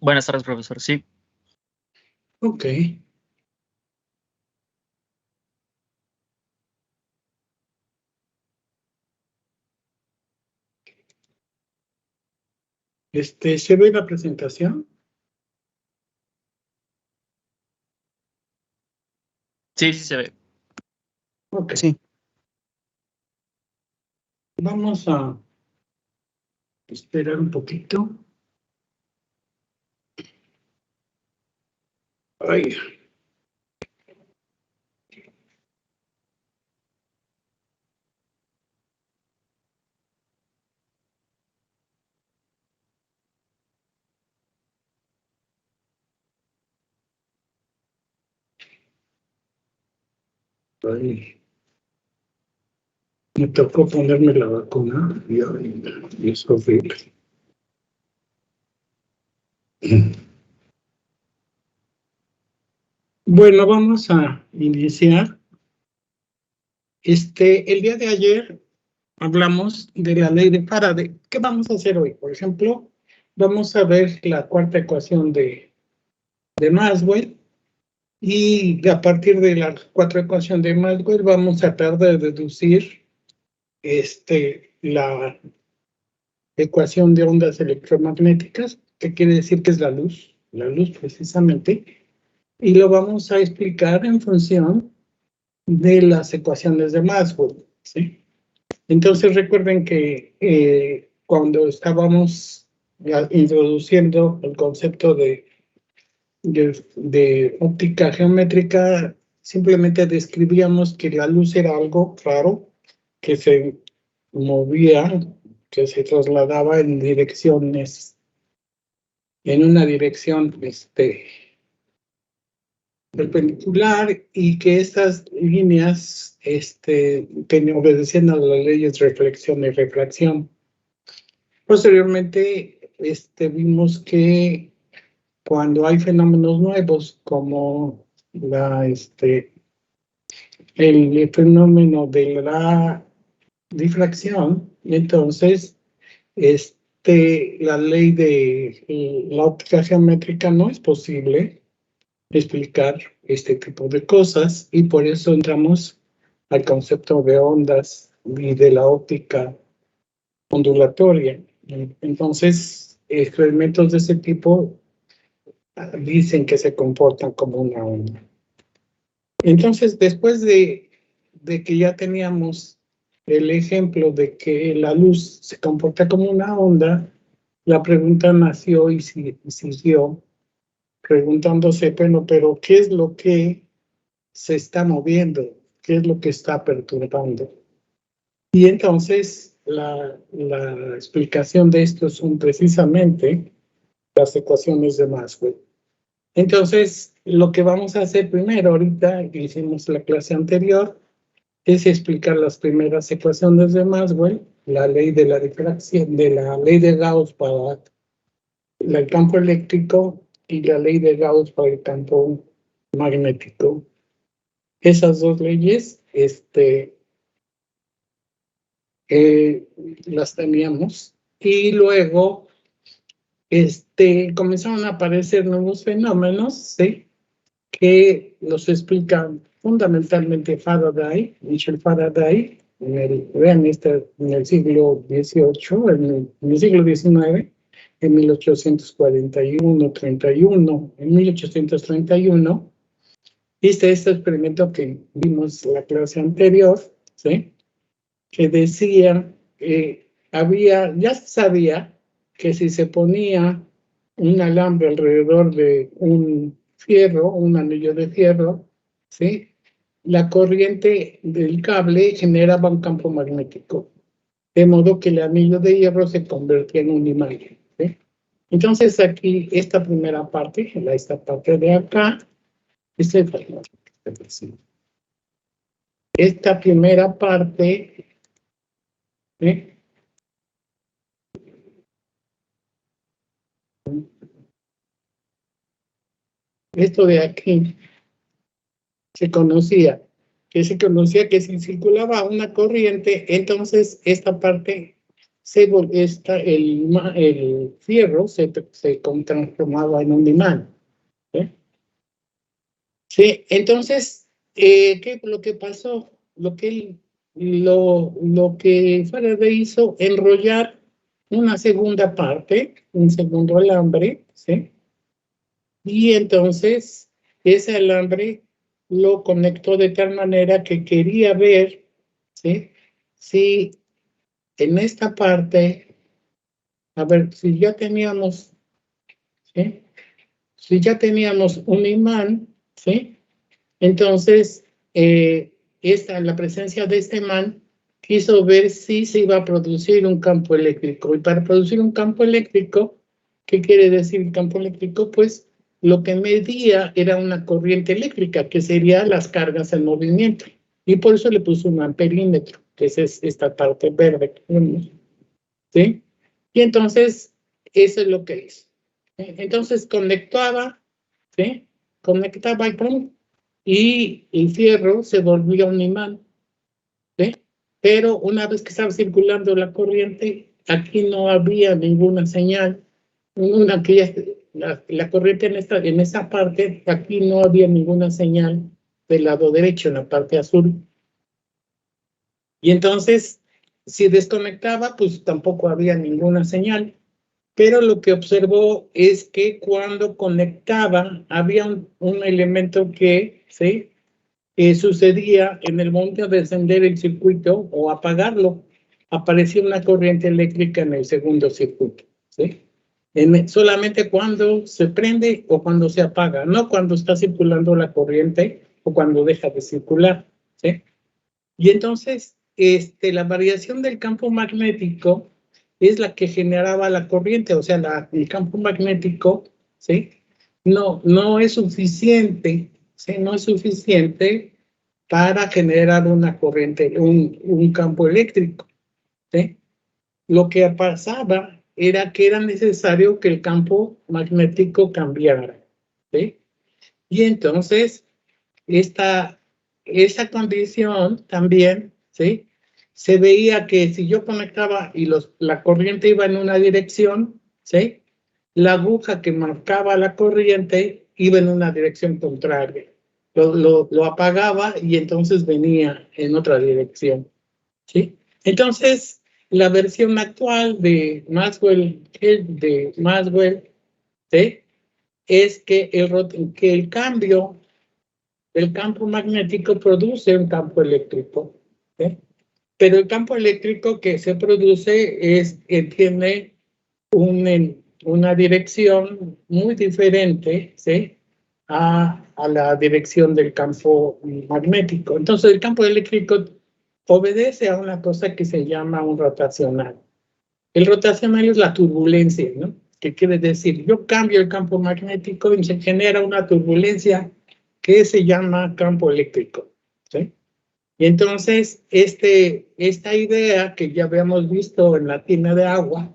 Buenas tardes, profesor. Sí. Ok. ¿Se ve la presentación? Sí, sí se ve. Ok. Sí. Vamos a esperar un poquito. Ay. Ay. Me tocó ponerme la vacuna y es horrible. Bueno, vamos a iniciar. El día de ayer hablamos de la ley de Faraday. ¿Qué vamos a hacer hoy? Por ejemplo, vamos a ver la cuarta ecuación de Maxwell. Y a partir de la cuarta ecuación de Maxwell vamos a tratar de deducir la ecuación de ondas electromagnéticas, que quiere decir que es la luz precisamente, y lo vamos a explicar en función de las ecuaciones de Maxwell, ¿sí? Entonces recuerden que cuando estábamos introduciendo el concepto de óptica geométrica, simplemente describíamos que la luz era algo raro, que se movía, que se trasladaba en direcciones, en una dirección perpendicular, y que estas líneas obedecían a las leyes de reflexión y refracción. Posteriormente vimos que cuando hay fenómenos nuevos como el fenómeno de la difracción, entonces la ley de la óptica geométrica no es posible explicar este tipo de cosas, y por eso entramos al concepto de ondas y de la óptica ondulatoria. Entonces, experimentos de ese tipo dicen que se comportan como una onda. Entonces, después de que ya teníamos el ejemplo de que la luz se comporta como una onda, la pregunta nació y siguió preguntándose, bueno, pero ¿qué es lo que se está moviendo? ¿Qué es lo que está perturbando? Y entonces la explicación de esto son precisamente las ecuaciones de Maxwell. Entonces, lo que vamos a hacer primero, ahorita que hicimos la clase anterior, es explicar las primeras ecuaciones de Maxwell, la ley de la difracción, de la ley de Gauss para el campo eléctrico y la ley de Gauss para el campo magnético. Esas dos leyes las teníamos, y luego comenzaron a aparecer nuevos fenómenos, ¿sí?, que los explican fundamentalmente Faraday, Michel Faraday, en el siglo XVIII, en el siglo XIX, en 1841, 31, en 1831, hice este experimento que vimos en la clase anterior, ¿sí?, que decía que ya se sabía que si se ponía un alambre alrededor de un fierro, un anillo de fierro, ¿sí?, la corriente del cable generaba un campo magnético, de modo que el anillo de hierro se convertía en un imán, ¿sí? Entonces aquí, esta primera parte, esta parte de acá, esta primera parte, ¿sí?, esto de aquí se conocía que si circulaba una corriente, entonces esta parte el fierro se transformaba en un imán. Sí, entonces, lo que pasó, lo que Faraday hizo, enrollar una segunda parte, un segundo alambre, ¿sí? Y entonces ese alambre lo conectó de tal manera que quería ver, ¿sí? Si en esta parte, a ver, si ya teníamos, ¿sí? Si ya teníamos un imán, ¿sí? Entonces, la presencia de este imán quiso ver si se iba a producir un campo eléctrico. Y para producir un campo eléctrico, ¿qué quiere decir campo eléctrico? Pues lo que medía era una corriente eléctrica, que serían las cargas en movimiento. Y por eso le puso un amperímetro, que es esta parte verde que vemos, ¿sí? Y entonces, eso es lo que hizo. Entonces conectaba, ¿sí? Conectaba y ¡pum! Y el fierro se volvía un imán, ¿sí? Pero una vez que estaba circulando la corriente, aquí no había ninguna señal, la corriente en esa parte, aquí no había ninguna señal del lado derecho, en la parte azul. Y entonces, si desconectaba, pues tampoco había ninguna señal. Pero lo que observó es que cuando conectaba, había un elemento que, ¿sí? Sucedía en el momento de encender el circuito o apagarlo, aparecía una corriente eléctrica en el segundo circuito, ¿sí? Solamente cuando se prende o cuando se apaga, no cuando está circulando la corriente o cuando deja de circular, ¿sí? Y entonces, la variación del campo magnético es la que generaba la corriente, o sea, el campo magnético, ¿sí? No es suficiente, ¿sí? No es suficiente para generar una corriente, un campo eléctrico, ¿sí? Lo que pasaba era que era necesario que el campo magnético cambiara, ¿sí? Y entonces, esa condición también, ¿sí? Se veía que si yo conectaba y la corriente iba en una dirección, ¿sí? La aguja que marcaba la corriente iba en una dirección contraria. Lo apagaba y entonces venía en otra dirección, ¿sí? Entonces, la versión actual de Maxwell, ¿sí? Es que el cambio el campo magnético produce un campo eléctrico, ¿sí? Pero el campo eléctrico que se produce tiene una dirección muy diferente, ¿sí? A la dirección del campo magnético. Entonces, el campo eléctrico obedece a una cosa que se llama un rotacional. El rotacional es la turbulencia, ¿no? ¿Qué quiere decir? Yo cambio el campo magnético y se genera una turbulencia que se llama campo eléctrico, ¿sí? Y entonces, esta idea que ya habíamos visto en la tina de agua,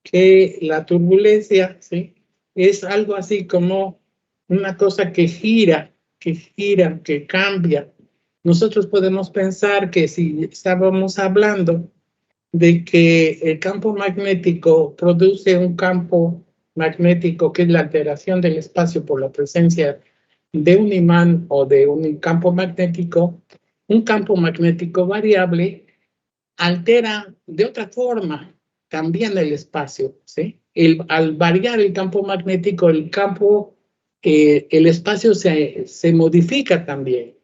que la turbulencia, ¿sí? Es algo así como una cosa que gira, que cambia. Nosotros podemos pensar que si estábamos hablando de que el campo magnético produce un campo magnético que es la alteración del espacio por la presencia de un imán o de un campo magnético variable altera de otra forma también el espacio, ¿sí? Al variar el campo magnético, el espacio se modifica también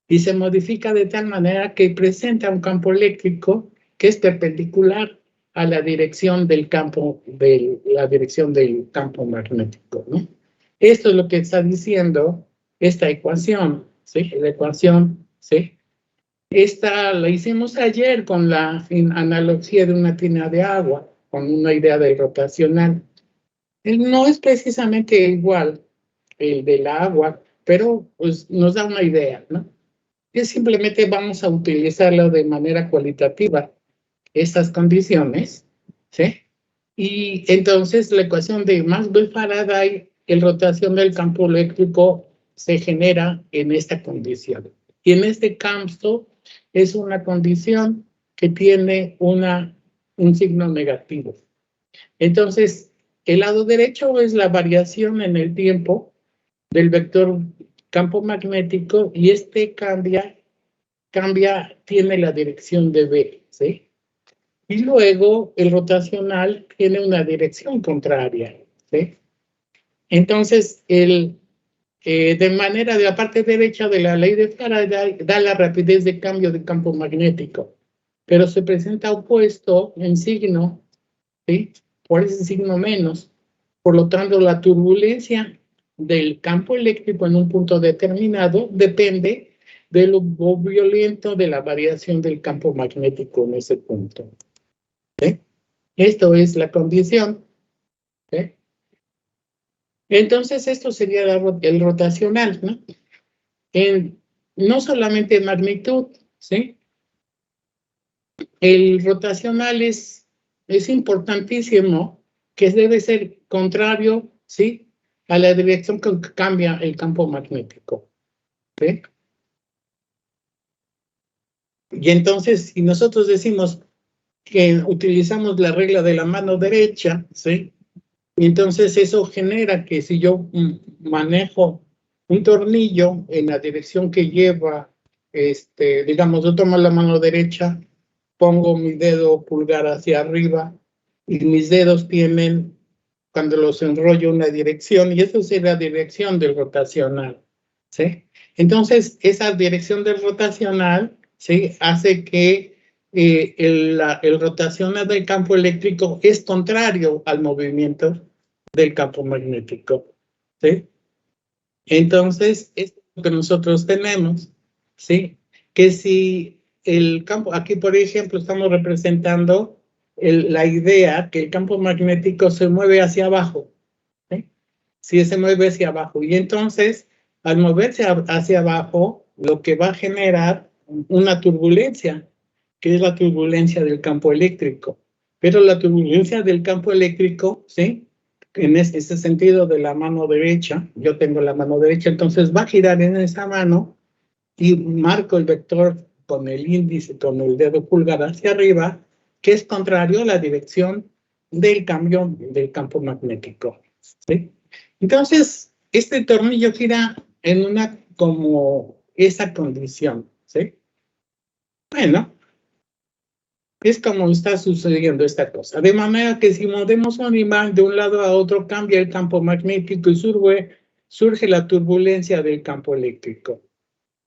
y se modifica de tal manera que presenta un campo eléctrico que es perpendicular a la dirección del campo magnético, ¿no? Esto es lo que está diciendo esta ecuación, ¿sí? La ecuación, ¿sí? Esta la hicimos ayer con la analogía de una tina de agua, con una idea de rotacional. No es precisamente igual el del agua, pero pues nos da una idea, ¿no? Que simplemente vamos a utilizarlo de manera cualitativa, estas condiciones, ¿sí? Y entonces la ecuación de Maxwell-Faraday, el rotación del campo eléctrico se genera en esta condición. Y en este campo es una condición que tiene un un signo negativo. Entonces, el lado derecho es la variación en el tiempo del vector campo magnético y este cambia, tiene la dirección de B, ¿sí? Y luego el rotacional tiene una dirección contraria, ¿sí? Entonces, de manera de la parte derecha de la ley de Faraday da la rapidez de cambio de campo magnético, pero se presenta opuesto en signo, ¿sí? Por ese signo menos. Por lo tanto, la turbulencia del campo eléctrico en un punto determinado depende de lo violento de la variación del campo magnético en ese punto. ¿Sí? Esto es la condición. ¿Sí? Entonces, esto sería el rotacional, ¿no? No solamente en magnitud, ¿sí? El rotacional es importantísimo, que debe ser contrario, ¿sí? A la dirección que cambia el campo magnético, ¿sí? Y entonces, si nosotros decimos que utilizamos la regla de la mano derecha, ¿sí? Y entonces eso genera que si yo manejo un tornillo en la dirección que lleva, digamos, yo tomo la mano derecha, pongo mi dedo pulgar hacia arriba y mis dedos tienen, cuando los enrollo, una dirección, y eso es la dirección del rotacional, ¿sí? Entonces, esa dirección del rotacional, ¿sí? Hace que el rotacional del campo eléctrico es contrario al movimiento del campo magnético, ¿sí? Entonces, es lo que nosotros tenemos, ¿sí? Que si el campo, aquí por ejemplo estamos representando la idea que el campo magnético se mueve hacia abajo, ¿sí? Si se mueve hacia abajo, y entonces al moverse hacia abajo, lo que va a generar una turbulencia, que es la turbulencia del campo eléctrico. Pero la turbulencia del campo eléctrico, ¿sí? En ese sentido de la mano derecha, yo tengo la mano derecha, entonces va a girar en esa mano y marco el vector con el índice, con el dedo pulgar hacia arriba, que es contrario a la dirección del cambio del campo magnético, ¿sí? Entonces, este tornillo gira en una como esa condición, ¿sí? Bueno, es como está sucediendo esta cosa. De manera que si movemos un imán de un lado a otro, cambia el campo magnético y surge la turbulencia del campo eléctrico.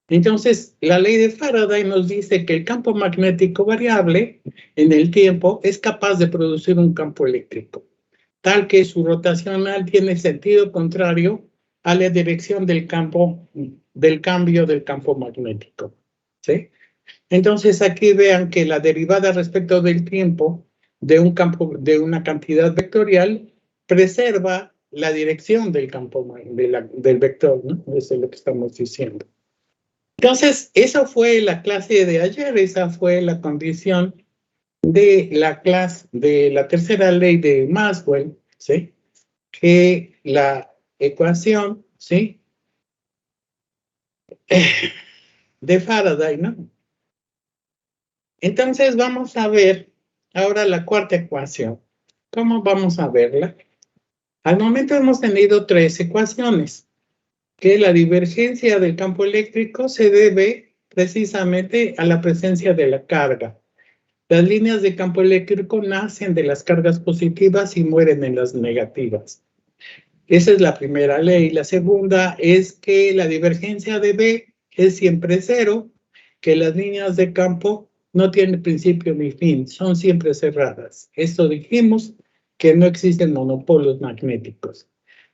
Entonces, la ley de Faraday nos dice que el campo magnético variable en el tiempo es capaz de producir un campo eléctrico, tal que su rotacional tiene sentido contrario a la dirección del cambio del campo magnético, ¿sí? Entonces aquí vean que la derivada respecto del tiempo de un campo, de una cantidad vectorial, preserva la dirección del campo, del vector, ¿no? Eso es lo que estamos diciendo. Entonces, eso fue la clase de ayer, esa fue la condición de la clase, de la tercera ley de Maxwell, ¿sí? Que la ecuación, ¿sí? De Faraday, ¿no? Entonces vamos a ver ahora la cuarta ecuación. ¿Cómo vamos a verla? Al momento hemos tenido tres ecuaciones, que la divergencia del campo eléctrico se debe precisamente a la presencia de la carga. Las líneas de campo eléctrico nacen de las cargas positivas y mueren en las negativas. Esa es la primera ley. La segunda es que la divergencia de B es siempre cero, que las líneas de campo no tienen principio ni fin, son siempre cerradas. Esto dijimos que no existen monopolios magnéticos.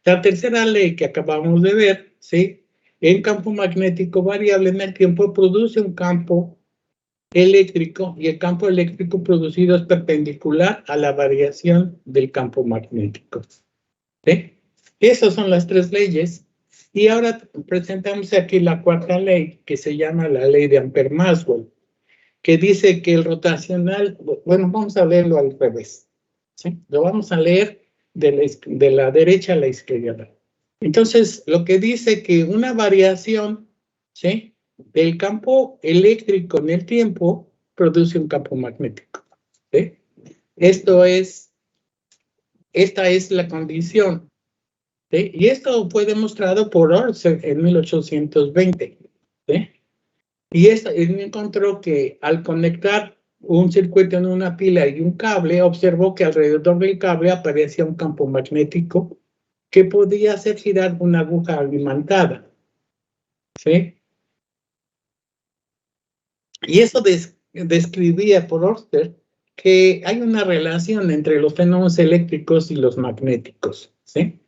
La tercera ley que acabamos de ver, ¿sí? El campo magnético variable en el tiempo produce un campo eléctrico y el campo eléctrico producido es perpendicular a la variación del campo magnético, ¿sí? Esas son las tres leyes. Y ahora presentamos aquí la cuarta ley, que se llama la ley de Ampère-Maxwell, que dice que el rotacional, bueno, vamos a leerlo al revés, ¿sí? Lo vamos a leer de la derecha a la izquierda. Entonces, lo que dice que una variación, ¿sí? Del campo eléctrico en el tiempo produce un campo magnético, ¿sí? esta es la condición. ¿Sí? Y esto fue demostrado por Ørsted en 1820. ¿Sí? Y él encontró que al conectar un circuito en una pila y un cable, observó que alrededor del cable aparecía un campo magnético que podía hacer girar una aguja alimentada. ¿Sí? Y eso describía por Ørsted que hay una relación entre los fenómenos eléctricos y los magnéticos. ¿Sí?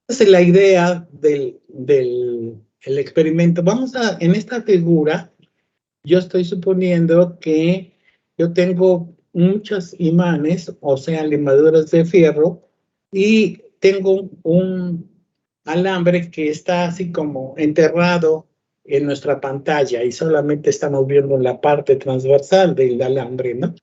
Esa es la idea del experimento. En esta figura, yo estoy suponiendo que yo tengo muchos imanes, o sea, limaduras de fierro, y tengo un alambre que está así como enterrado en nuestra pantalla y solamente estamos viendo la parte transversal del alambre, ¿no?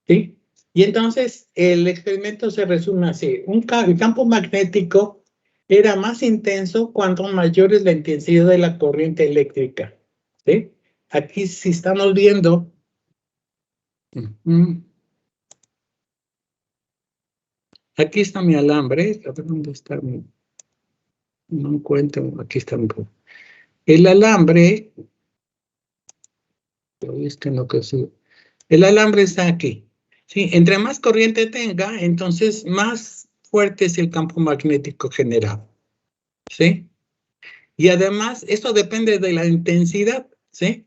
¿Sí? Y entonces el experimento se resume así. El campo magnético era más intenso cuanto mayor es la intensidad de la corriente eléctrica. ¿Sí? Aquí si estamos viendo, aquí está mi alambre. A ver dónde está no encuentro, aquí está el alambre. El alambre está aquí. ¿Sí? Entre más corriente tenga, entonces más fuerte es el campo magnético generado. ¿Sí? Y además, esto depende de la intensidad, ¿sí?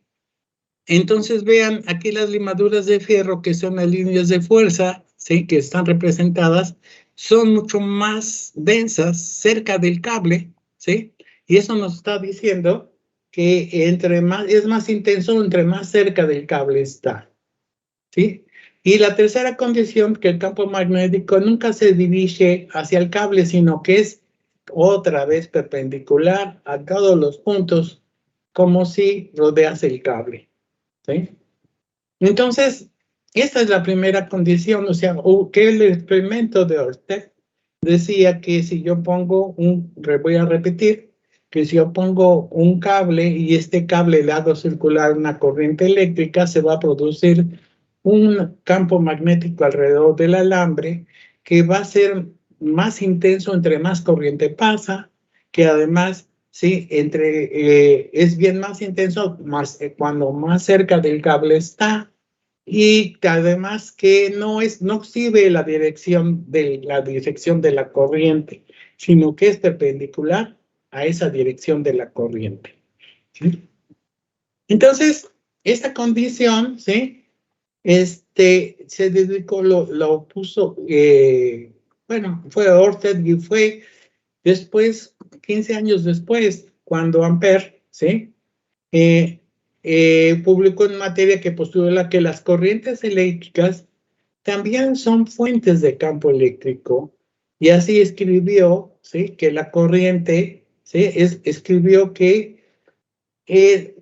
Entonces vean aquí las limaduras de fierro, que son las líneas de fuerza, ¿sí? Que están representadas, son mucho más densas cerca del cable, ¿sí? Y eso nos está diciendo que es más intenso entre más cerca del cable está, ¿sí? Y la tercera condición, que el campo magnético nunca se dirige hacia el cable, sino que es otra vez perpendicular a todos los puntos, como si rodease el cable. ¿Sí? Entonces, esta es la primera condición, o sea, que el experimento de Ørsted decía que si yo pongo voy a repetir, que si yo pongo un cable y este cable le hago circular una corriente eléctrica, se va a producir un campo magnético alrededor del alambre que va a ser más intenso entre más corriente pasa, que además, sí, es bien más intenso cuando más cerca del cable está, y que además que no exhibe la dirección de la corriente, sino que es perpendicular a esa dirección de la corriente. ¿Sí? Entonces, esta condición, ¿sí? Se dedicó, lo puso, bueno, fue Ørsted y fue después, 15 años después, cuando Ampère, ¿sí? Publicó en materia que postula que las corrientes eléctricas también son fuentes de campo eléctrico, y así escribió, ¿sí? Que la corriente, ¿sí? Escribió que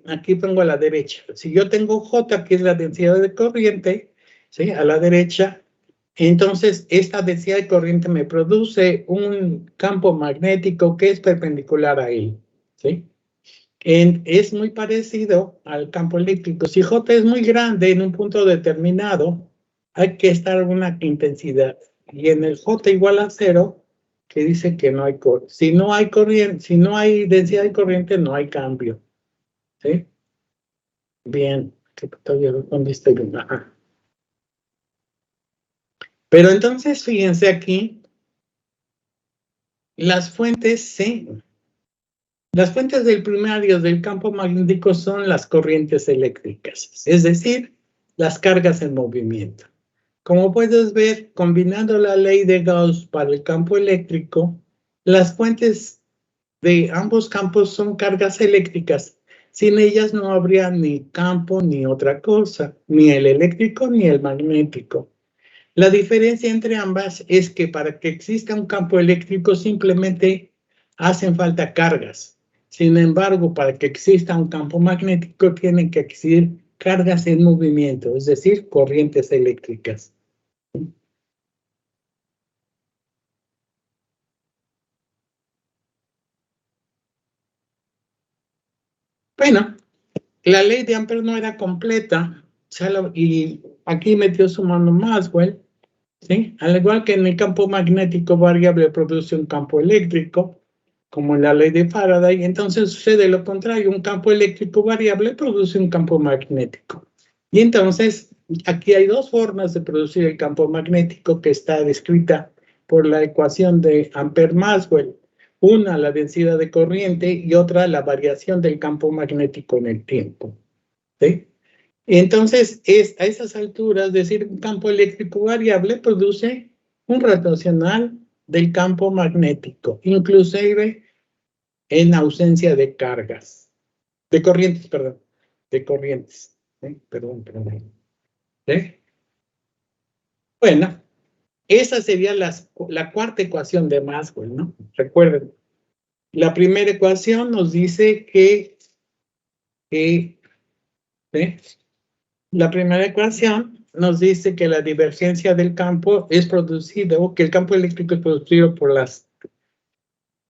aquí pongo a la derecha. Si yo tengo J, que es la densidad de corriente, ¿sí? A la derecha, entonces esta densidad de corriente me produce un campo magnético que es perpendicular a él, ¿sí? Es muy parecido al campo eléctrico. Si J es muy grande en un punto determinado, hay que estar a una intensidad. Y en el J igual a 0, que dice que no hay corriente. Si no hay corriente, si no hay densidad de corriente, no hay cambio. ¿Sí? Bien, ¿dónde estoy? Ajá. Pero entonces, fíjense aquí, las fuentes, sí. Las fuentes del primario del campo magnético son las corrientes eléctricas, es decir, las cargas en movimiento. Como puedes ver, combinando la ley de Gauss para el campo eléctrico, las fuentes de ambos campos son cargas eléctricas. Sin ellas no habría ni campo ni otra cosa, ni el eléctrico ni el magnético. La diferencia entre ambas es que para que exista un campo eléctrico simplemente hacen falta cargas. Sin embargo, para que exista un campo magnético tienen que existir cargas en movimiento, es decir, corrientes eléctricas. Bueno, la ley de Ampère no era completa, y aquí metió su mano Maxwell, ¿sí? Al igual que en el campo magnético variable produce un campo eléctrico, como en la ley de Faraday, entonces sucede lo contrario, un campo eléctrico variable produce un campo magnético. Y entonces, aquí hay dos formas de producir el campo magnético que está descrita por la ecuación de Ampère-Maxwell. Una, la densidad de corriente, y otra, la variación del campo magnético en el tiempo, ¿sí? Entonces, a esas alturas, decir un campo eléctrico variable produce un rotacional del campo magnético, inclusive en ausencia de cargas, de corrientes, perdón, de corrientes. Perdón. ¿Sí? Bueno, esa sería la cuarta ecuación de Maxwell, ¿no? Recuerden, la primera ecuación nos dice que ¿sí? La primera ecuación nos dice que la divergencia del campo es producido, que el campo eléctrico es producido por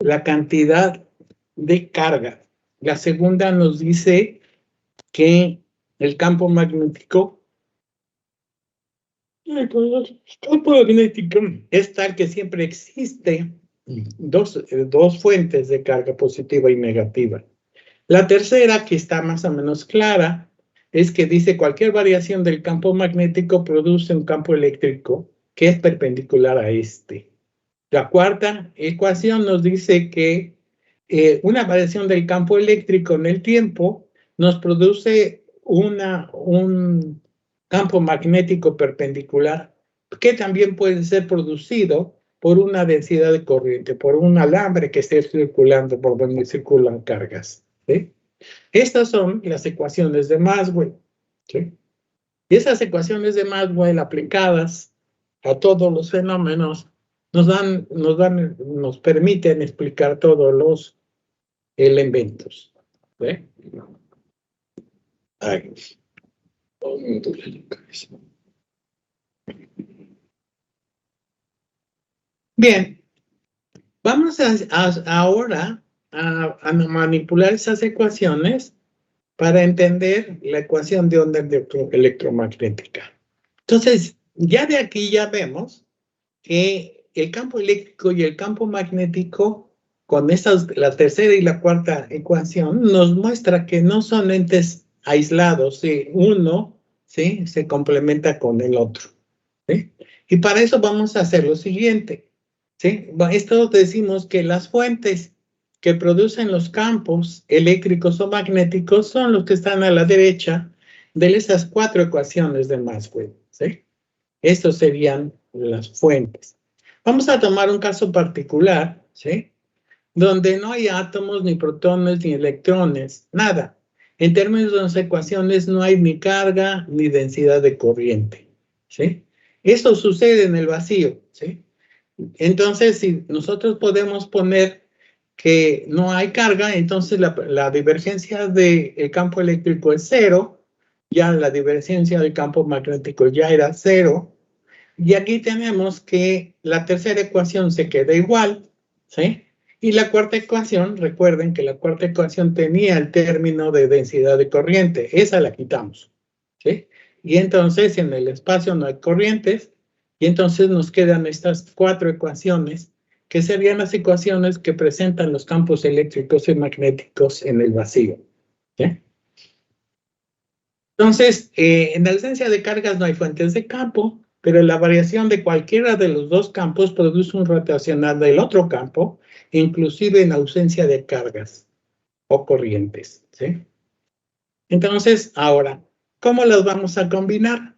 la cantidad de carga. La segunda nos dice que el campo magnético es tal que siempre existe dos fuentes de carga positiva y negativa. La tercera, que está más o menos clara, es que dice cualquier variación del campo magnético produce un campo eléctrico que es perpendicular a este. La cuarta ecuación nos dice que una variación del campo eléctrico en el tiempo nos produce un campo magnético perpendicular que también puede ser producido por una densidad de corriente, por un alambre que esté circulando por donde circulan cargas, ¿sí? Estas son las ecuaciones de Maxwell, ¿sí? Y esas ecuaciones de Maxwell aplicadas a todos los fenómenos nos permiten explicar todos los elementos, ¿sí? Ay, me duele la cabeza. Bien, vamos ahora a manipular esas ecuaciones para entender la ecuación de onda electromagnética. Entonces, ya de aquí ya vemos que el campo eléctrico y el campo magnético, con la tercera y la cuarta ecuación, nos muestra que no son entes aislados, ¿sí? Uno, ¿sí?, se complementa con el otro, ¿sí? Y para eso vamos a hacer lo siguiente, ¿sí? Esto decimos que las fuentes que producen los campos eléctricos o magnéticos son los que están a la derecha de esas cuatro ecuaciones de Maxwell, ¿sí? Estos serían las fuentes. Vamos a tomar un caso particular, ¿sí?, donde no hay átomos, ni protones, ni electrones, nada. En términos de las ecuaciones no hay ni carga ni densidad de corriente, ¿sí? Eso sucede en el vacío, ¿sí? Entonces, si nosotros podemos poner que no hay carga, entonces la divergencia del campo eléctrico es cero, ya la divergencia del campo magnético ya era cero, y aquí tenemos que la tercera ecuación se queda igual, ¿sí? Y la cuarta ecuación, recuerden que la cuarta ecuación tenía el término de densidad de corriente, esa la quitamos, ¿sí? Y entonces en el espacio no hay corrientes, y entonces nos quedan estas cuatro ecuaciones, que serían las ecuaciones que presentan los campos eléctricos y magnéticos en el vacío, ¿sí? Entonces, en ausencia de cargas no hay fuentes de campo, pero la variación de cualquiera de los dos campos produce un rotacional del otro campo, inclusive en ausencia de cargas o corrientes, ¿sí? Entonces, ahora, ¿cómo las vamos a combinar?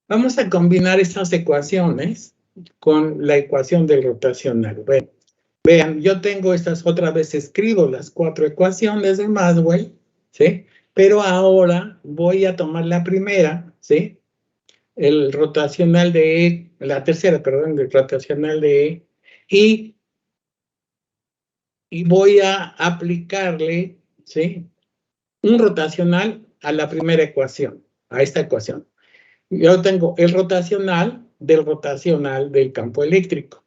Vamos a combinar estas ecuaciones con la ecuación del rotacional. Bueno, vean, yo tengo estas, otra vez escribo las cuatro ecuaciones de Maxwell, ¿sí? Pero ahora voy a tomar la primera, ¿sí?, el rotacional de E, la tercera, perdón, el rotacional de E, y voy a aplicarle, ¿sí?, un rotacional a la primera ecuación, a esta ecuación. Yo tengo el rotacional del campo eléctrico.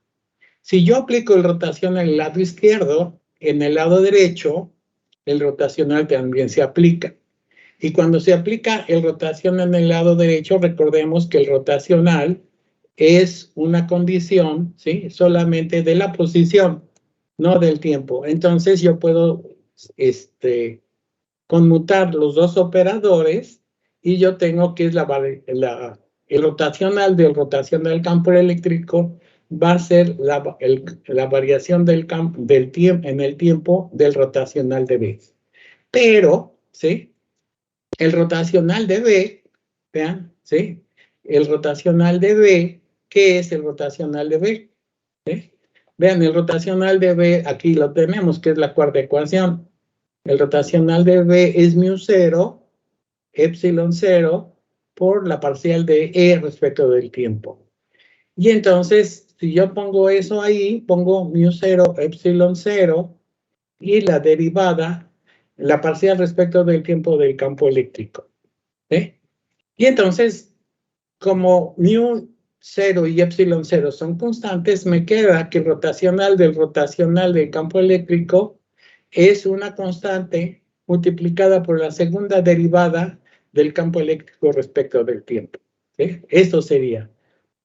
Si yo aplico el rotacional en el lado izquierdo, en el lado derecho, el rotacional también se aplica. Y cuando se aplica el rotacional en el lado derecho, recordemos que el rotacional es una condición, ¿sí? Solamente de la posición, no del tiempo. Entonces yo puedo conmutar los dos operadores y yo tengo que es el rotacional del campo eléctrico va a ser la variación del tiempo en el tiempo del rotacional de B. Pero, ¿sí? El rotacional de B, vean, ¿sí? El rotacional de B, ¿qué es el rotacional de B? ¿Sí? Vean, el rotacional de B, aquí lo tenemos, que es la cuarta ecuación. El rotacional de B es μ0, epsilon 0, por la parcial de E respecto del tiempo. Y entonces, si yo pongo eso ahí, pongo μ0, epsilon 0, y la derivada, la parcial respecto del tiempo del campo eléctrico. ¿Sí? Y entonces, como μ0 y epsilon 0 son constantes, me queda que el rotacional del campo eléctrico es una constante multiplicada por la segunda derivada del campo eléctrico respecto del tiempo. ¿Sí? Esto sería.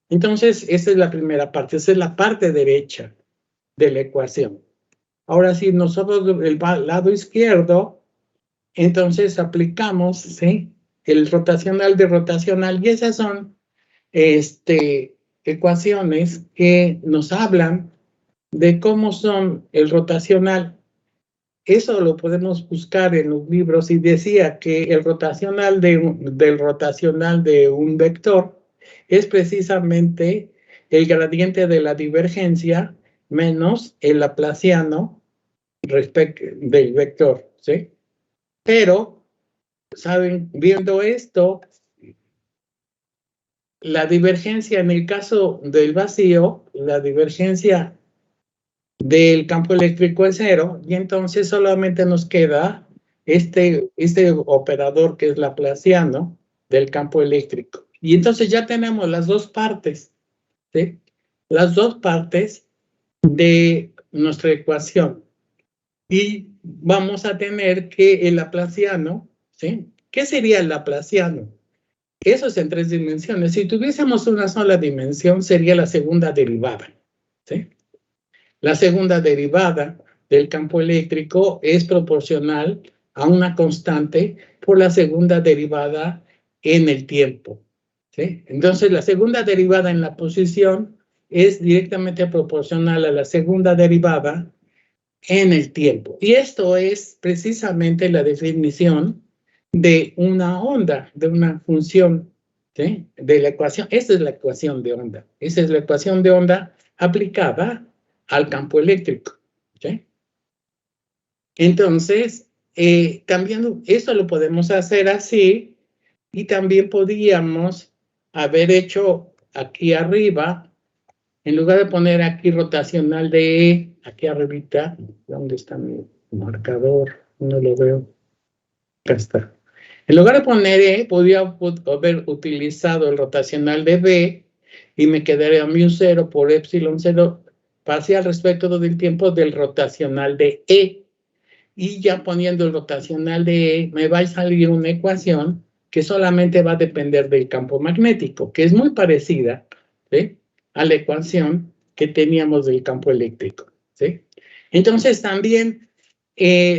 Entonces, esa es la primera parte, esa es la parte derecha de la ecuación. Ahora, si nosotros el lado izquierdo, entonces aplicamos, ¿sí? El rotacional de rotacional, y esas son ecuaciones que nos hablan de cómo son el rotacional. Eso lo podemos buscar en los libros y decía que el rotacional del rotacional de un vector es precisamente el gradiente de la divergencia menos el laplaciano respecto del vector, ¿sí? Pero, ¿saben? Viendo esto, la divergencia en el caso del vacío, la divergencia del campo eléctrico es 0, y entonces solamente nos queda este operador que es laplaciano del campo eléctrico. Y entonces ya tenemos las dos partes, ¿sí? Las dos partes de nuestra ecuación. Y vamos a tener que el laplaciano, ¿sí? ¿Qué sería el laplaciano? Eso es en 3 dimensiones. Si tuviésemos una sola dimensión, sería la segunda derivada, ¿sí? La segunda derivada del campo eléctrico es proporcional a una constante por la segunda derivada en el tiempo, ¿sí? Entonces, la segunda derivada en la posición es directamente proporcional a la segunda derivada en el tiempo. Y esto es precisamente la definición de una onda, de una función, ¿sí? De la ecuación. Esta es la ecuación de onda. Esa es la ecuación de onda aplicada al campo eléctrico, ¿sí? Entonces, también eso lo podemos hacer así, y también podríamos haber hecho aquí arriba, en lugar de poner aquí rotacional de E, aquí arribita, ¿dónde está mi marcador? No lo veo. Acá está. En lugar de poner E, podría haber utilizado el rotacional de B y me quedaría μ0 por epsilon 0 parcial respecto del tiempo del rotacional de E. Y ya poniendo el rotacional de E, me va a salir una ecuación que solamente va a depender del campo magnético, que es muy parecida, ¿sí? A la ecuación que teníamos del campo eléctrico, ¿sí? Entonces también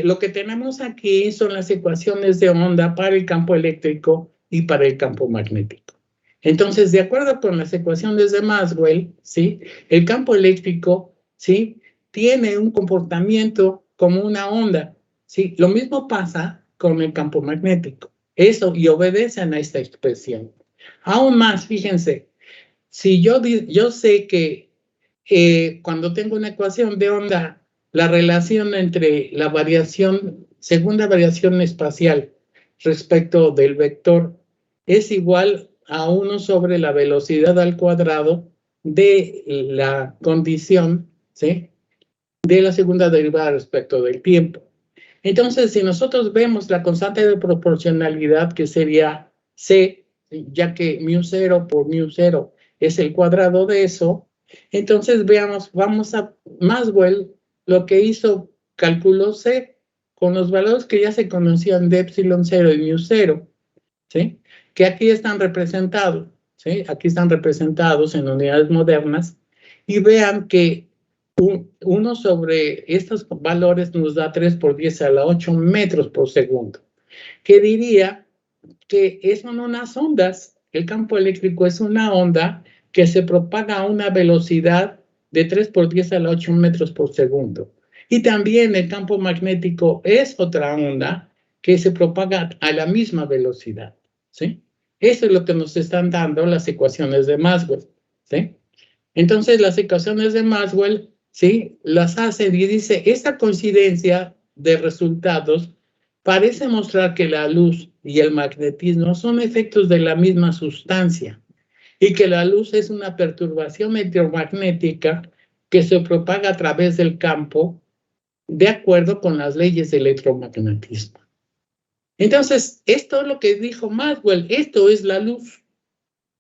lo que tenemos aquí son las ecuaciones de onda para el campo eléctrico y para el campo magnético. Entonces, de acuerdo con las ecuaciones de Maxwell, ¿sí? El campo eléctrico, ¿sí? Tiene un comportamiento como una onda, ¿sí? Lo mismo pasa con el campo magnético. Eso, y obedecen a esta expresión. Aún más, fíjense, si yo sé que cuando tengo una ecuación de onda, la relación entre la segunda variación espacial respecto del vector es igual a 1 sobre la velocidad al cuadrado de la condición, ¿sí? De la segunda derivada respecto del tiempo. Entonces, si nosotros vemos la constante de proporcionalidad, que sería C, ya que μ0 por μ0 es el cuadrado de eso, entonces veamos, vamos a Maxwell, lo que hizo, calculó C con los valores que ya se conocían de epsilon 0 y mu 0, ¿sí? Que aquí están representados, ¿sí? Aquí están representados en unidades modernas, y vean que 1 sobre estos valores nos da 3 por 10 a la 8 metros por segundo, que diría que son unas ondas. El campo eléctrico es una onda que se propaga a una velocidad de 3 por 10 a la 8 metros por segundo. Y también el campo magnético es otra onda que se propaga a la misma velocidad, ¿sí? Eso es lo que nos están dando las ecuaciones de Maxwell, ¿sí? Entonces, las ecuaciones de Maxwell, ¿sí? Las hacen y dice, esta coincidencia de resultados parece mostrar que la luz y el magnetismo son efectos de la misma sustancia y que la luz es una perturbación electromagnética que se propaga a través del campo de acuerdo con las leyes del electromagnetismo. Entonces, esto es lo que dijo Maxwell, esto es la luz.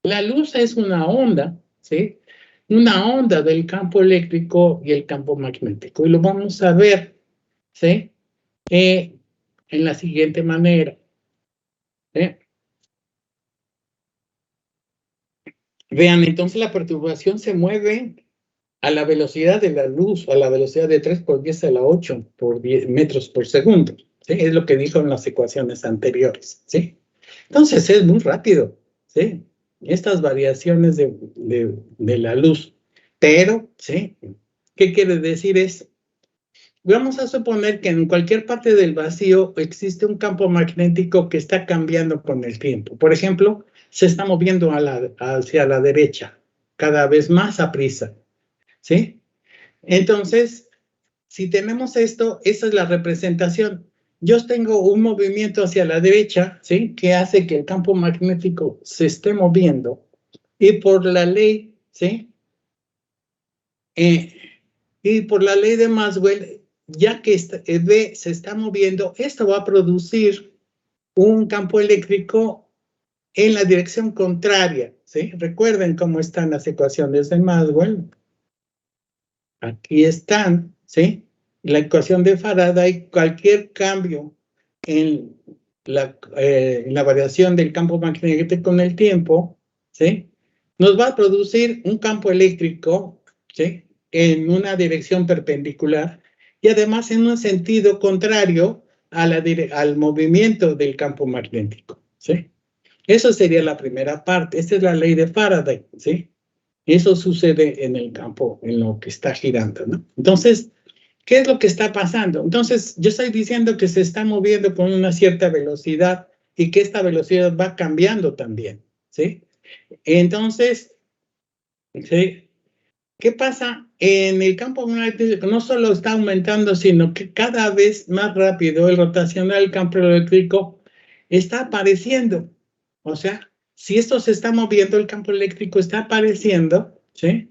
La luz es una onda, ¿sí? Una onda del campo eléctrico y el campo magnético. Y lo vamos a ver, ¿sí? En la siguiente manera. Vean, entonces la perturbación se mueve a la velocidad de la luz, a la velocidad de 3 por 10 a la 8 por 10 metros por segundo. ¿Sí? Es lo que dijo en las ecuaciones anteriores. ¿Sí? Entonces es muy rápido. ¿Sí? Estas variaciones de la luz. Pero, ¿sí? ¿Qué quiere decir eso? Vamos a suponer que en cualquier parte del vacío existe un campo magnético que está cambiando con el tiempo. Por ejemplo, se está moviendo hacia la derecha, cada vez más a prisa, ¿sí? Entonces, si tenemos esto, esa es la representación. Yo tengo un movimiento hacia la derecha, ¿sí? Que hace que el campo magnético se esté moviendo. Y por la ley, ¿sí? Y por la ley de Maxwell, ya que B se está moviendo, esto va a producir un campo eléctrico en la dirección contraria, ¿sí? Recuerden cómo están las ecuaciones de Maxwell. Aquí están, ¿sí? La ecuación de Faraday, cualquier cambio en la variación del campo magnético con el tiempo, ¿sí? Nos va a producir un campo eléctrico, ¿sí? En una dirección perpendicular y además en un sentido contrario al movimiento del campo magnético, ¿sí? Eso sería la primera parte. Esta es la ley de Faraday, ¿sí? Eso sucede en el campo, en lo que está girando, ¿no? Entonces, ¿qué es lo que está pasando? Entonces, yo estoy diciendo que se está moviendo con una cierta velocidad y que esta velocidad va cambiando también, ¿sí? Entonces, ¿sí? ¿Qué pasa? En el campo magnético no solo está aumentando, sino que cada vez más rápido el rotacional del campo eléctrico está apareciendo. O sea, si esto se está moviendo, el campo eléctrico está apareciendo, ¿sí?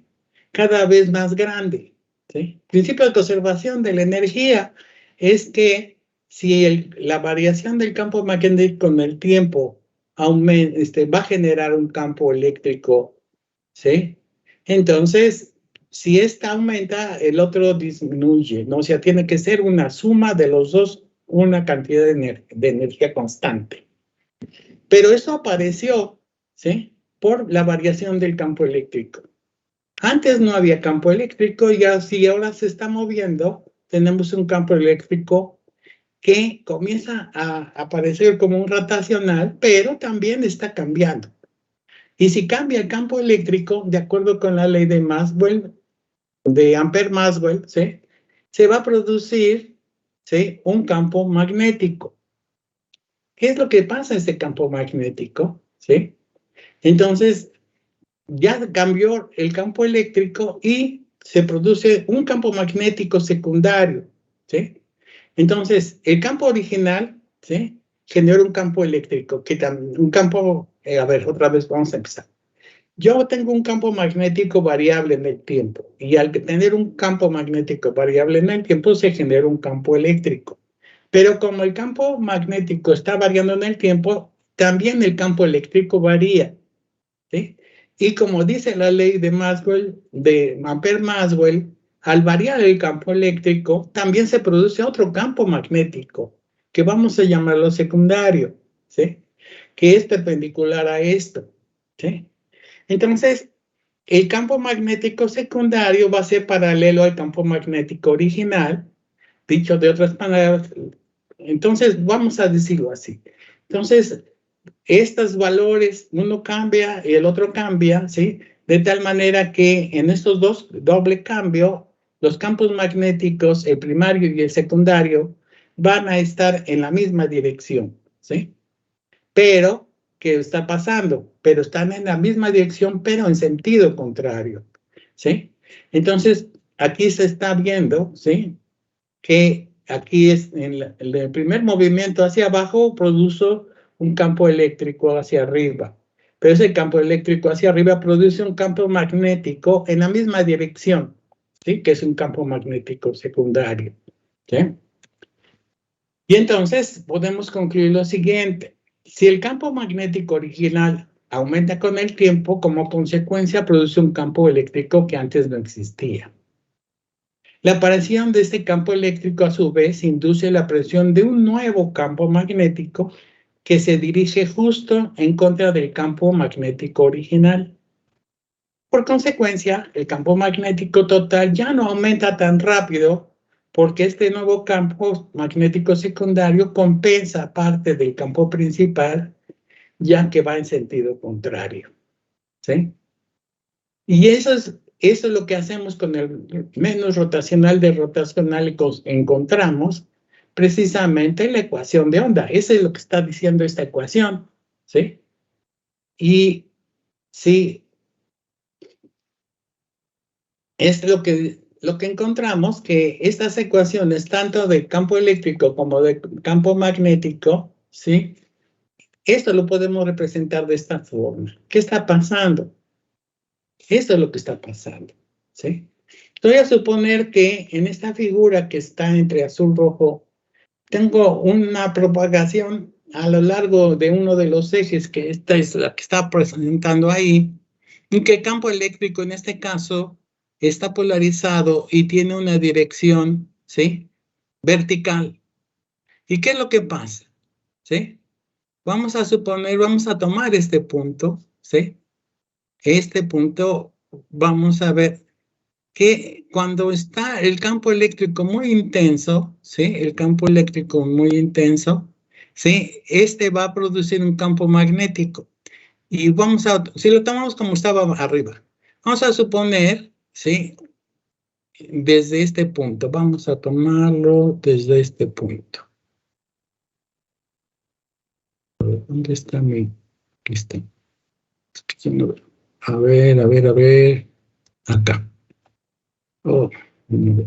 Cada vez más grande, ¿sí? El principio de conservación de la energía es que si la variación del campo magnético con el tiempo va a generar un campo eléctrico, ¿sí? Entonces, si esta aumenta, el otro disminuye, ¿no? O sea, tiene que ser una suma de los dos, una cantidad de energía constante. Pero eso apareció, ¿sí? Por la variación del campo eléctrico. Antes no había campo eléctrico y así ahora se está moviendo, tenemos un campo eléctrico que comienza a aparecer como un rotacional, pero también está cambiando. Y si cambia el campo eléctrico, de acuerdo con la ley de Maxwell, de Ampère-Maxwell, ¿sí? Se va a producir, ¿sí? Un campo magnético. ¿Qué es lo que pasa en ese campo magnético? ¿Sí? Entonces, ya cambió el campo eléctrico y se produce un campo magnético secundario, ¿sí? Entonces, el campo original, ¿sí? Genera un campo eléctrico, un campo, a ver, otra vez vamos a empezar. Yo tengo un campo magnético variable en el tiempo y al tener un campo magnético variable en el tiempo se genera un campo eléctrico. Pero como el campo magnético está variando en el tiempo, también el campo eléctrico varía, ¿sí? Y como dice la ley de Maxwell, de Ampère-Maxwell, al variar el campo eléctrico, también se produce otro campo magnético, que vamos a llamarlo secundario, ¿sí? Que es perpendicular a esto, ¿sí? Entonces, el campo magnético secundario va a ser paralelo al campo magnético original, dicho de otras palabras. Entonces, vamos a decirlo así. Entonces, estos valores, uno cambia y el otro cambia, ¿sí? De tal manera que en estos dos doble cambio, los campos magnéticos, el primario y el secundario, van a estar en la misma dirección, ¿sí? Pero, ¿qué está pasando? Pero están en la misma dirección, pero en sentido contrario, ¿sí? Entonces, aquí se está viendo, ¿sí? Que aquí es en el primer movimiento hacia abajo produce un campo eléctrico hacia arriba, pero ese campo eléctrico hacia arriba produce un campo magnético en la misma dirección, ¿sí? Que es un campo magnético secundario, ¿sí? Y entonces podemos concluir lo siguiente: si el campo magnético original aumenta con el tiempo, como consecuencia produce un campo eléctrico que antes no existía. La aparición de este campo eléctrico, a su vez, induce la aparición de un nuevo campo magnético que se dirige justo en contra del campo magnético original. Por consecuencia, el campo magnético total ya no aumenta tan rápido porque este nuevo campo magnético secundario compensa parte del campo principal, ya que va en sentido contrario, ¿sí? Y eso es lo que hacemos con el menos rotacional de rotacional, y encontramos precisamente la ecuación de onda. Eso es lo que está diciendo esta ecuación, ¿sí? Y sí, es lo que encontramos, que estas ecuaciones, tanto de campo eléctrico como de campo magnético, ¿sí? Esto lo podemos representar de esta forma. ¿Qué está pasando? Esto es lo que está pasando, ¿sí? Voy a suponer que en esta figura que está entre azul y rojo, tengo una propagación a lo largo de uno de los ejes, que esta es la que está presentando ahí, y que el campo eléctrico en este caso está polarizado y tiene una dirección, ¿sí? Vertical. ¿Y qué es lo que pasa? ¿Sí? Vamos a suponer, vamos a tomar este punto, ¿sí? Este punto, vamos a ver que cuando está el campo eléctrico muy intenso, ¿sí? El campo eléctrico muy intenso, ¿sí? Este va a producir un campo magnético. Y vamos a, si lo tomamos como estaba arriba, vamos a suponer, ¿sí? Desde este punto, vamos a tomarlo desde este punto. ¿Dónde está mi? Aquí está. A ver, acá. Oh,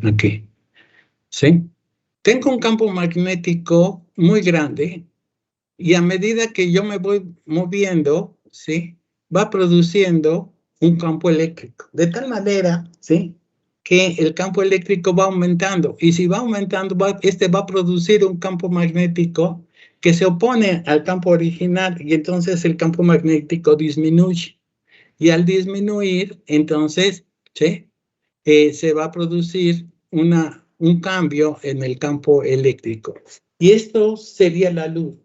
aquí. ¿Sí? Tengo un campo magnético muy grande y a medida que yo me voy moviendo, ¿sí? Va produciendo un campo eléctrico. De tal manera, ¿sí? Que el campo eléctrico va aumentando. Y si va aumentando, este va a producir un campo magnético que se opone al campo original, y entonces el campo magnético disminuye. Y al disminuir, entonces, ¿sí? Se va a producir un cambio en el campo eléctrico. Y esto sería la luz,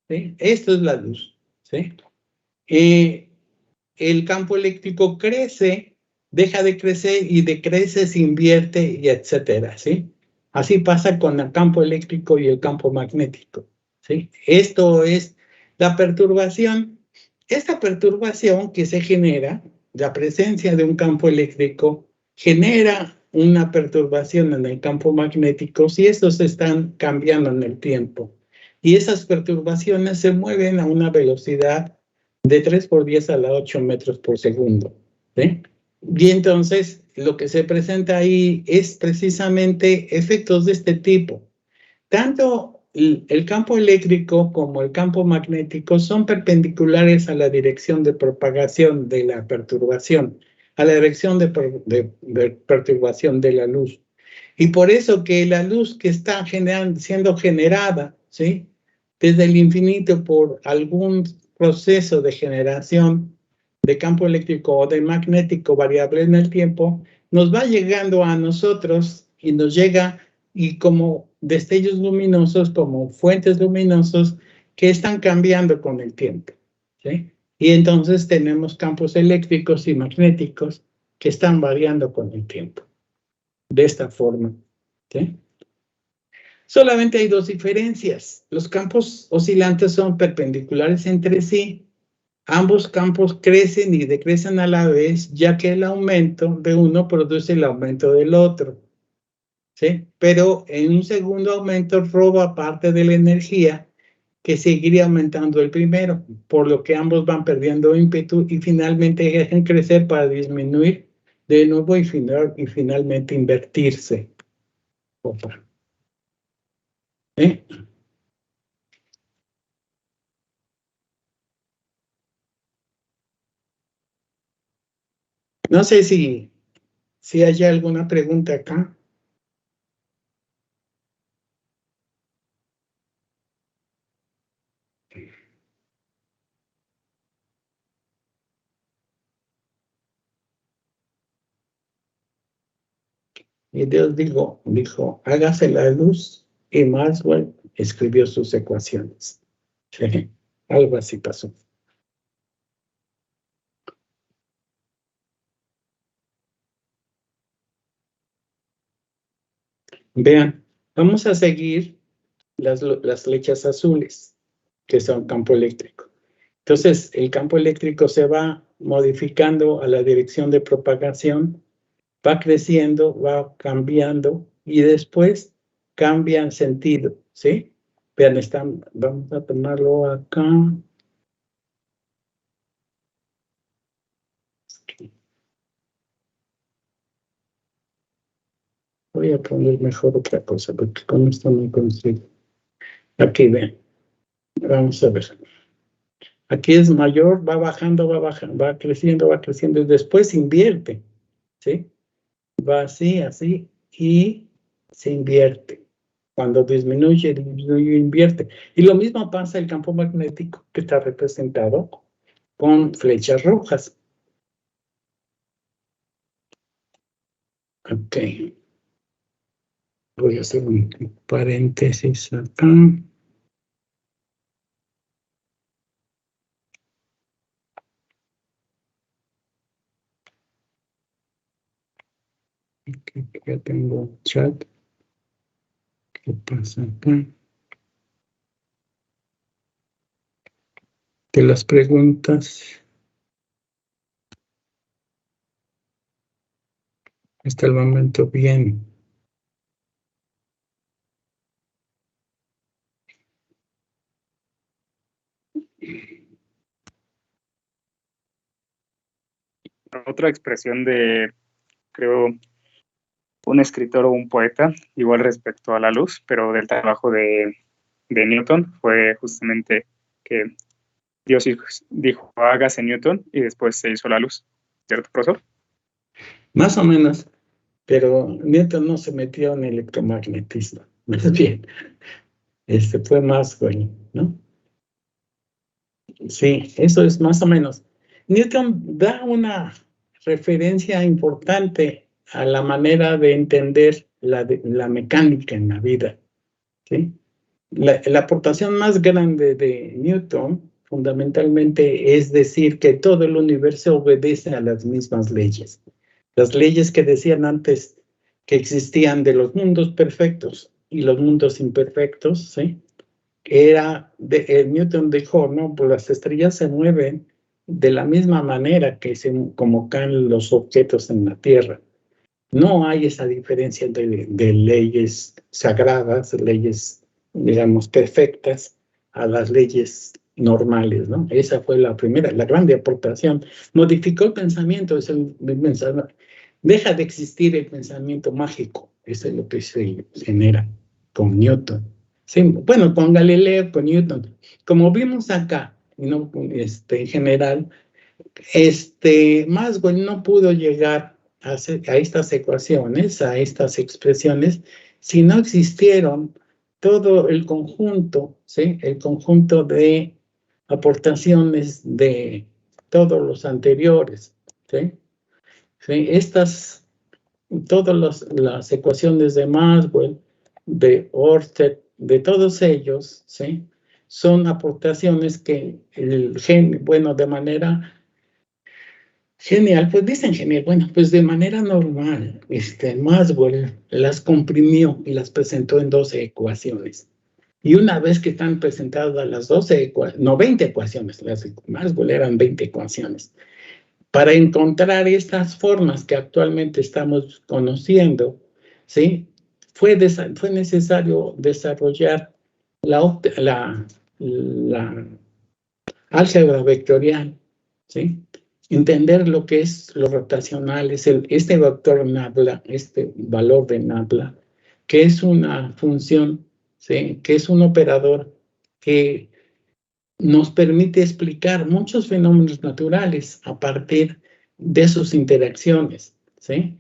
¿sí? Esto es la luz, ¿sí? El campo eléctrico crece, deja de crecer y decrece, se invierte, y etcétera, ¿sí? Así pasa con el campo eléctrico y el campo magnético, ¿sí? Esto es la perturbación. Esta perturbación que se genera, la presencia de un campo eléctrico, genera una perturbación en el campo magnético si estos están cambiando en el tiempo. Y esas perturbaciones se mueven a una velocidad de 3 por 10 a la 8 metros por segundo, ¿sí? Y entonces lo que se presenta ahí es precisamente efectos de este tipo. Tanto el campo eléctrico como el campo magnético son perpendiculares a la dirección de propagación de la perturbación, a la dirección de perturbación de la luz. Y por eso que la luz que está siendo generada, ¿sí? Desde el infinito por algún proceso de generación de campo eléctrico o de magnético variable en el tiempo, nos va llegando a nosotros y nos llega y como destellos luminosos, como fuentes luminosos que están cambiando con el tiempo, ¿sí? Y entonces tenemos campos eléctricos y magnéticos que están variando con el tiempo, de esta forma, ¿sí? Solamente hay dos diferencias. Los campos oscilantes son perpendiculares entre sí. Ambos campos crecen y decrecen a la vez, ya que el aumento de uno produce el aumento del otro, ¿sí? Pero en un segundo aumento roba parte de la energía que seguiría aumentando el primero, por lo que ambos van perdiendo ímpetu y finalmente dejan crecer para disminuir de nuevo y finalmente invertirse. Opa. ¿Eh? No sé si hay alguna pregunta acá. Y Dios dijo, hágase la luz, y Maxwell escribió sus ecuaciones. Sí, algo así pasó. Vean, vamos a seguir las flechas azules, que son campo eléctrico. Entonces, el campo eléctrico se va modificando a la dirección de propagación, va creciendo, va cambiando y después cambia en sentido, ¿sí? Vean, vamos a tomarlo acá. Voy a poner mejor otra cosa, porque con esto no consigo. Aquí ven, vamos a ver. Aquí es mayor, va bajando, va creciendo y después invierte, ¿sí? Va así, así, y se invierte. Cuando disminuye, invierte. Y lo mismo pasa el campo magnético que está representado con flechas rojas. Ok. Voy a hacer un paréntesis acá. Aquí ya tengo chat. ¿Qué pasa acá? De las preguntas. Hasta el momento bien. Otra expresión de, creo, un escritor o un poeta, igual respecto a la luz, pero del trabajo de Newton, fue justamente que Dios dijo, hágase Newton, y después se hizo la luz. ¿Cierto, profesor? Más o menos, pero Newton no se metió en electromagnetismo. Más bien, fue Maxwell, ¿no? Sí, eso es más o menos. Newton da una referencia importante a la manera de entender la mecánica en la vida, ¿sí? La aportación más grande de Newton, fundamentalmente, es decir que todo el universo obedece a las mismas leyes. Las leyes que decían antes que existían de los mundos perfectos y los mundos imperfectos, ¿sí? Newton dijo, no, pues las estrellas se mueven de la misma manera como caen los objetos en la Tierra. No hay esa diferencia de leyes sagradas, leyes, digamos, perfectas, a las leyes normales, ¿no? Esa fue la grande aportación. Modificó el pensamiento, deja de existir el pensamiento mágico, eso es lo que se genera con Newton. Sí, bueno, con Galileo, con Newton. Como vimos acá, ¿no? En general, Maxwell no pudo llegar a estas ecuaciones, a estas expresiones, si no existieron todo el conjunto, ¿sí? El conjunto de aportaciones de todos los anteriores, ¿sí? ¿Sí? Estas todas las ecuaciones de Maxwell, de Ørsted, de todos ellos, ¿sí? Son aportaciones que bueno, de manera genial, pues dicen genial, bueno, pues de manera normal, Maxwell las comprimió y las presentó en 12 ecuaciones. Y una vez que están presentadas las 20 ecuaciones, las de Maxwell eran 20 ecuaciones, para encontrar estas formas que actualmente estamos conociendo, ¿sí? Fue necesario desarrollar la álgebra vectorial, ¿sí? Entender lo que es lo rotacional, este vector nabla, este valor de nabla, que es una función, ¿sí? Que es un operador que nos permite explicar muchos fenómenos naturales a partir de sus interacciones, ¿sí?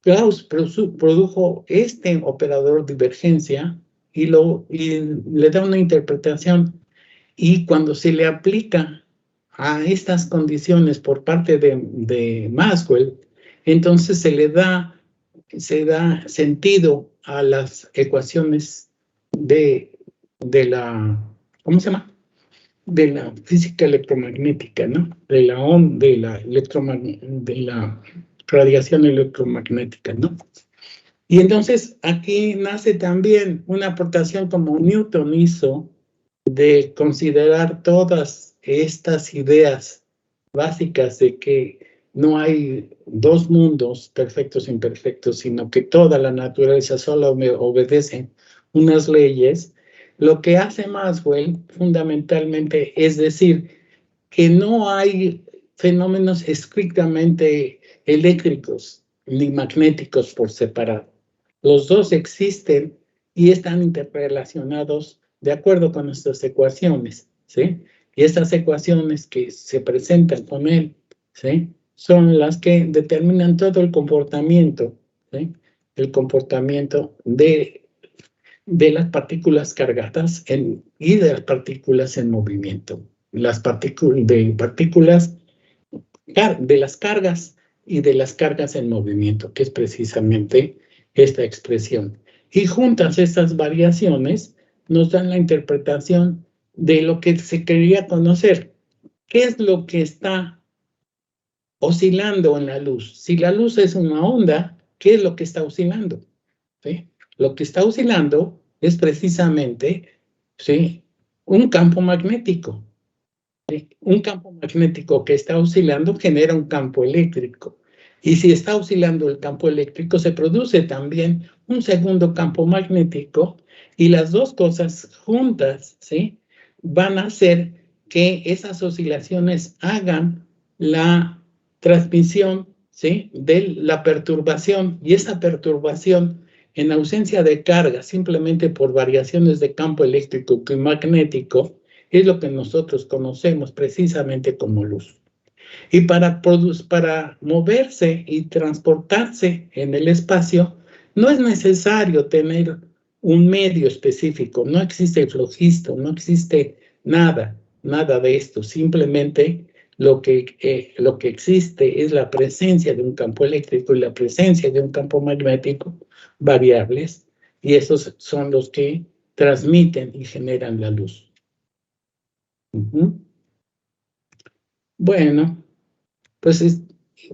Gauss produjo este operador divergencia y le da una interpretación, y cuando se le aplica a estas condiciones por parte de Maxwell, entonces se da sentido a las ecuaciones de la, ¿cómo se llama? De la física electromagnética, ¿no? De la radiación electromagnética, ¿no? Y entonces aquí nace también una aportación como Newton hizo de considerar todas estas ideas básicas de que no hay dos mundos perfectos e imperfectos, sino que toda la naturaleza solo obedece unas leyes. Lo que hace Maxwell fundamentalmente es decir que no hay fenómenos estrictamente eléctricos ni magnéticos por separado. Los dos existen y están interrelacionados de acuerdo con nuestras ecuaciones, ¿sí? Y estas ecuaciones que se presentan con él, ¿sí? Son las que determinan todo el comportamiento, ¿sí? El comportamiento de las partículas cargadas y de las partículas en movimiento. De las cargas y de las cargas en movimiento, que es precisamente esta expresión. Y juntas estas variaciones nos dan la interpretación de lo que se quería conocer. ¿Qué es lo que está oscilando en la luz? Si la luz es una onda, ¿qué es lo que está oscilando? ¿Sí? Lo que está oscilando es precisamente, ¿sí?, un campo magnético. ¿Sí? Un campo magnético que está oscilando genera un campo eléctrico. Y si está oscilando el campo eléctrico, se produce también un segundo campo magnético, y las dos cosas juntas, ¿sí?, van a hacer que esas oscilaciones hagan la transmisión, ¿sí?, de la perturbación, y esa perturbación, en ausencia de carga, simplemente por variaciones de campo eléctrico y magnético, es lo que nosotros conocemos precisamente como luz. Y para moverse y transportarse en el espacio, no es necesario tener un medio específico, no existe flogisto, no existe nada de esto, simplemente lo que existe es la presencia de un campo eléctrico y la presencia de un campo magnético variables, y esos son los que transmiten y generan la luz. Bueno, pues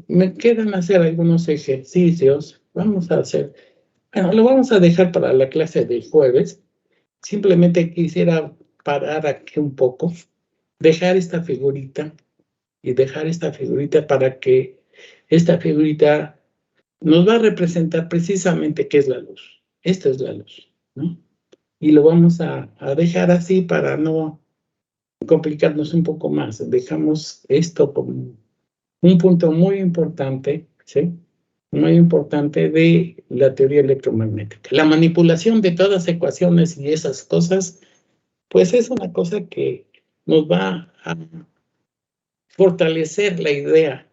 me quedan hacer algunos ejercicios. Vamos a hacer, bueno, lo vamos a dejar para la clase del jueves. Simplemente quisiera parar aquí un poco, dejar esta figurita y dejar esta figurita para que esta figurita nos va a representar precisamente qué es la luz. Esto es la luz, ¿no? Y lo vamos a dejar así para no complicarnos un poco más. Dejamos esto como un punto muy importante, ¿sí? Muy importante de la teoría electromagnética. La manipulación de todas las ecuaciones y esas cosas, pues es una cosa que nos va a fortalecer la idea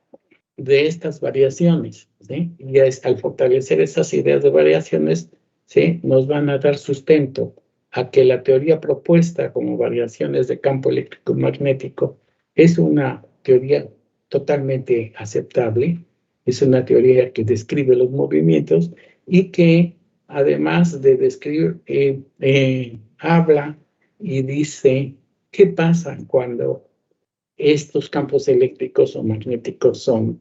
de estas variaciones, ¿sí? Y al fortalecer esas ideas de variaciones, ¿sí?, nos van a dar sustento a que la teoría propuesta como variaciones de campo eléctrico y magnético es una teoría totalmente aceptable Es una teoría que describe los movimientos y que, además de describir, habla y dice qué pasa cuando estos campos eléctricos o magnéticos son,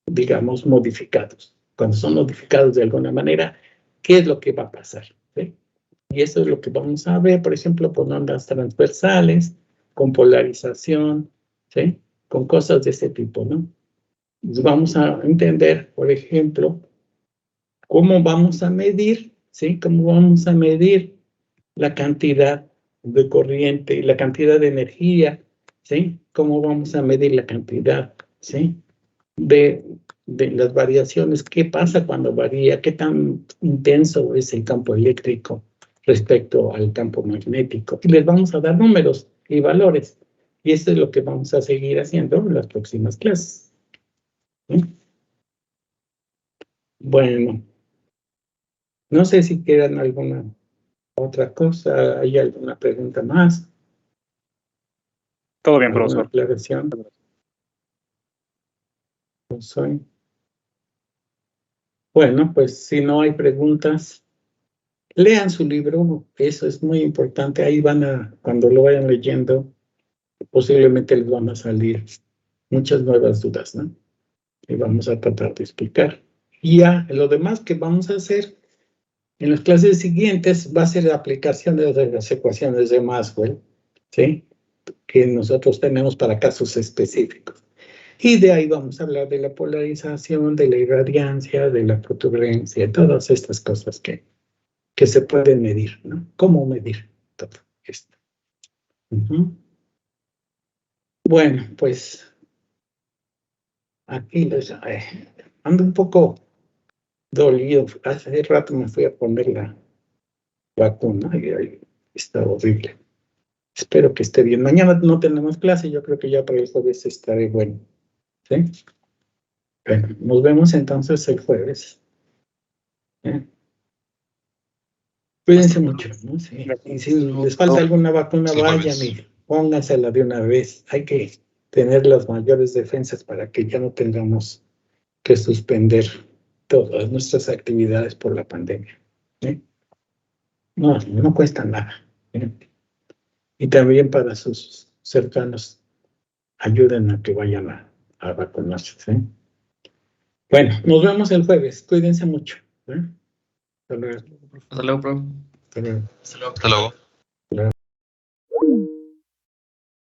digamos, modificados. Cuando son modificados de alguna manera, ¿qué es lo que va a pasar? ¿Sí? Y eso es lo que vamos a ver, por ejemplo, con ondas transversales, con polarización, ¿sí? Con cosas de ese tipo, ¿no? Entonces vamos a entender, por ejemplo, cómo vamos a medir, ¿sí? Cómo vamos a medir la cantidad de corriente y la cantidad de energía, ¿sí? Cómo vamos a medir la cantidad, ¿sí? De las variaciones, qué pasa cuando varía, qué tan intenso es el campo eléctrico respecto al campo magnético. Y les vamos a dar números y valores. Y eso es lo que vamos a seguir haciendo en las próximas clases. ¿Sí? Bueno, no sé si quedan alguna otra cosa, ¿hay alguna pregunta más? Todo bien, ¿Alguna profesor. aclaración? No soy. Bueno, pues si no hay preguntas, lean su libro, eso es muy importante. Ahí van a, cuando lo vayan leyendo, posiblemente les van a salir muchas nuevas dudas, ¿no? Y vamos a tratar de explicar. Y ya, lo demás que vamos a hacer en las clases siguientes va a ser la aplicación de las ecuaciones de Maxwell, ¿sí? Que nosotros tenemos para casos específicos. Y de ahí vamos a hablar de la polarización, de la irradiancia, de la protuberancia, todas estas cosas que se pueden medir, ¿no? ¿Cómo medir todo esto? Bueno, pues aquí ando un poco dolido. Hace rato me fui a poner la vacuna y ahí está horrible. Espero que esté bien. Mañana no tenemos clase, yo creo que ya para el jueves estaré bueno. ¿Sí? Bueno, nos vemos entonces el jueves. Cuídense mucho, ¿no? Sí. Y si les falta alguna vacuna, vayan y póngansela de una vez. Hay que tener las mayores defensas para que ya no tengamos que suspender todas nuestras actividades por la pandemia. ¿Sí? No cuesta nada. ¿Sí? Y también para sus cercanos, ayuden a que vayan a vacunarse. ¿Sí? Bueno, nos vemos el jueves. Cuídense mucho. ¿Sí? Hasta luego. Hasta luego, profe. Hasta luego. Hasta luego. Hasta luego.